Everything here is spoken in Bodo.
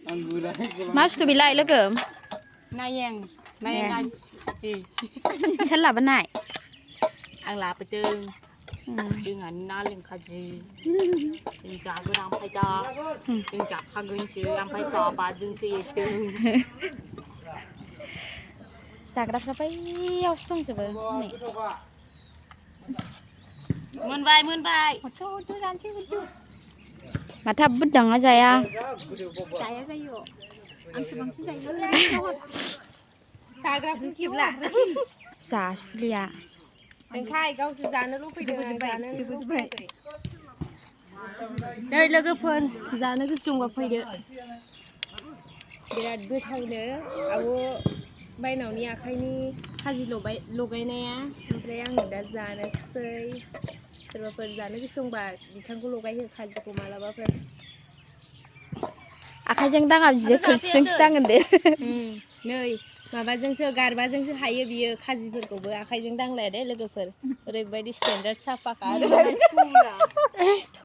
मा बुस्थु बेलाय लोगो nareng kaji सोर लाबोनाय आं लाबोदों जोंहानि नारें खाजि जों जागोन ओमफ्राय दा जों जाखागोनसो ओमफ्राय बाबाजोंसो एरदों जाग्राफ्रा बैयावसो दंजोबो नै मोनबाय मोनबाय माथा बुददाङा जाया जायो आंसो बांसिन जायो जाग्राफोरखौला जासुलिया ओंखाय गावसो जानो लुबैदों आं जानो लुबैयाखै नै लोगोफोर जानो गोसो दंबा फैदो बिराद गोथावनो आब' बायनावनि आखाइनि खाजि लगायनाया ओमफ्राय आङो दा जानोसै सोरबाफोर जानो गोसो दंबा बिथांखौ लगायहो खाजिखौ मालाबाफोर आखाइजों दाङा बियो खोस्लिजोंसो दांगोन दे नै माबाजोंसो गारबाजोंसो हायो बियो खाजिफोरखौबो आखाइजों दांलाया दे लोगोफोर ओरैबायदि स्टेन्डार्ड साफाखा आरो